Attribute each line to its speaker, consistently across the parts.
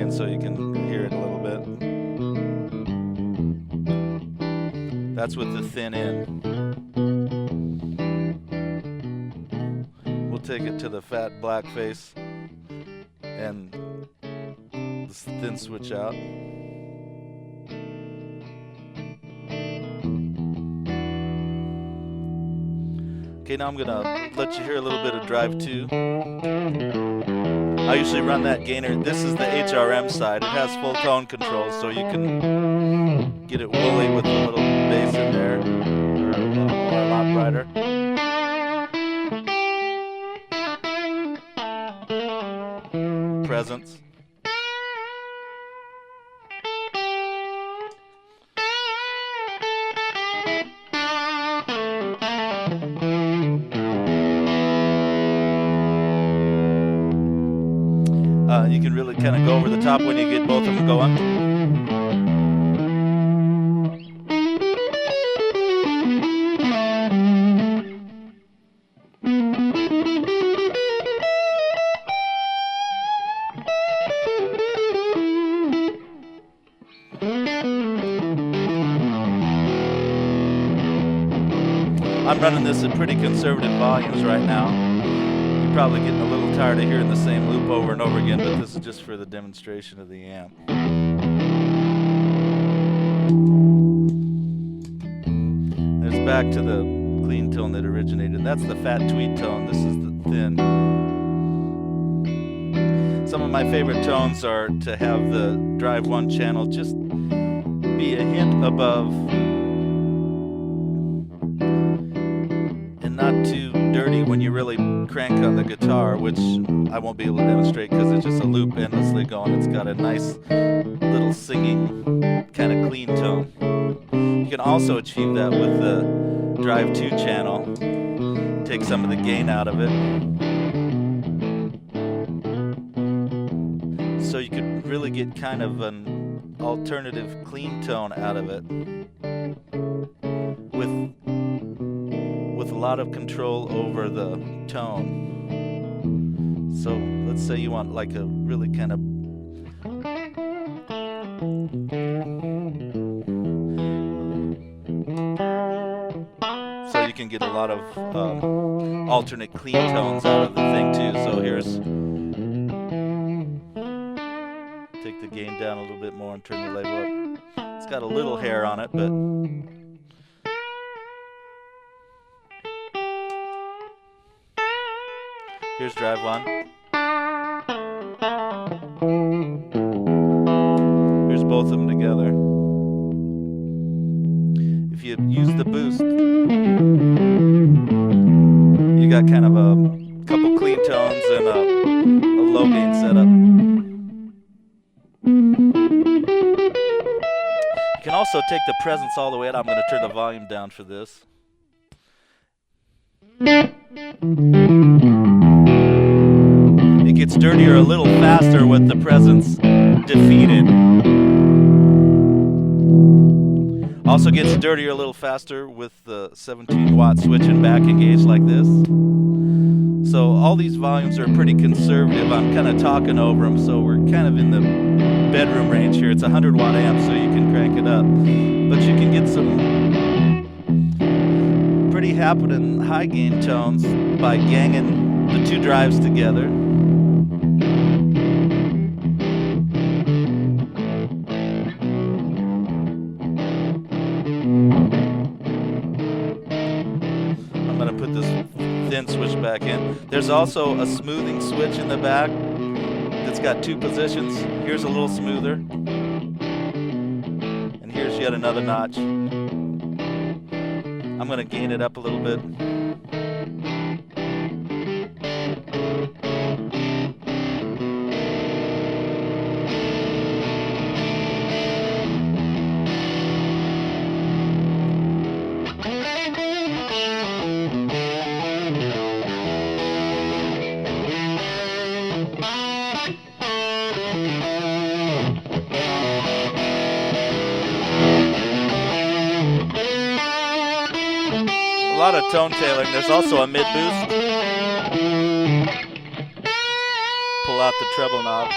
Speaker 1: in so you can hear it a little bit. That's with the thin end. We'll take it to the fat black face and this thin switch out. Okay, now I'm gonna let you hear a little bit of drive 2. I usually run that gainer. This is the HRM side. It has full tone control, so you can get it woolly with a little bass in there, or a lot brighter. Presence. You can really kind of go over the top when you get both of them going. I'm running this at pretty conservative volumes right now. Probably getting a little tired of hearing the same loop over and over again, but this is just for the demonstration of the amp. There's back to the clean tone that originated. That's the fat tweed tone. This is the thin. Some of my favorite tones are to have the drive 1 channel just be a hint above and not too dirty when you really crank on the guitar, which I won't be able to demonstrate because it's just a loop endlessly going. It's got a nice little singing kind of clean tone. You can also achieve that with the drive 2 channel. Take some of the gain out of it. So you could really get kind of an alternative clean tone out of it with a lot of control over the tone. So let's say you want like a really kind of so you can get a lot of alternate clean tones out of the thing too. So here's, take the gain down a little bit more and turn the label up. It's got a little hair on it, but here's drive 1. Here's both of them together. If you use the boost, you got kind of a couple clean tones and a low gain setup. You can also take the presence all the way out. I'm going to turn the volume down for this. It gets dirtier a little faster with the presence defeated. Also gets dirtier a little faster with the 17-watt switch and back engaged like this. So all these volumes are pretty conservative. I'm kind of talking over them, so we're kind of in the bedroom range here. It's a 100-watt amp, so you can crank it up. But you can get some pretty happening high gain tones by ganging the 2 drives together. I'm going to put this thin switch back in. There's also a smoothing switch in the back that's got 2 positions. Here's a little smoother, and here's yet another notch. I'm going to gain it up a little bit. A lot of tone tailoring. There's also a mid boost. Pull out the treble knob.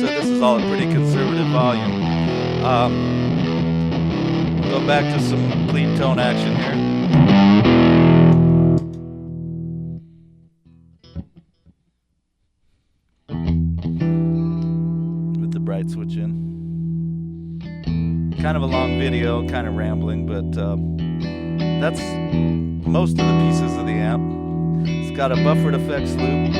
Speaker 1: said, this is all a pretty conservative volume. We'll go back to some clean tone action here. With the bright switch in. Kind of a long video, kind of rambling, but that's most of the pieces of the amp. It's got a buffered effects loop,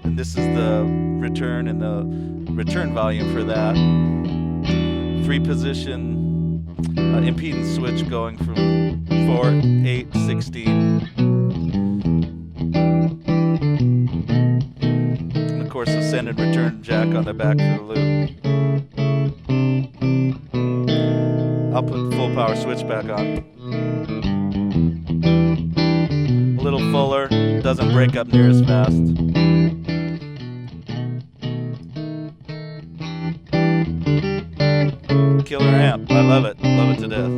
Speaker 1: and this is the return and the return volume for that. 3-position impedance switch going from 4, 8, 16. And of course the send and return jack on the back of the loop. I'll put full power switch back on. A little fuller, doesn't break up near as fast. Killer amp, I love it to death.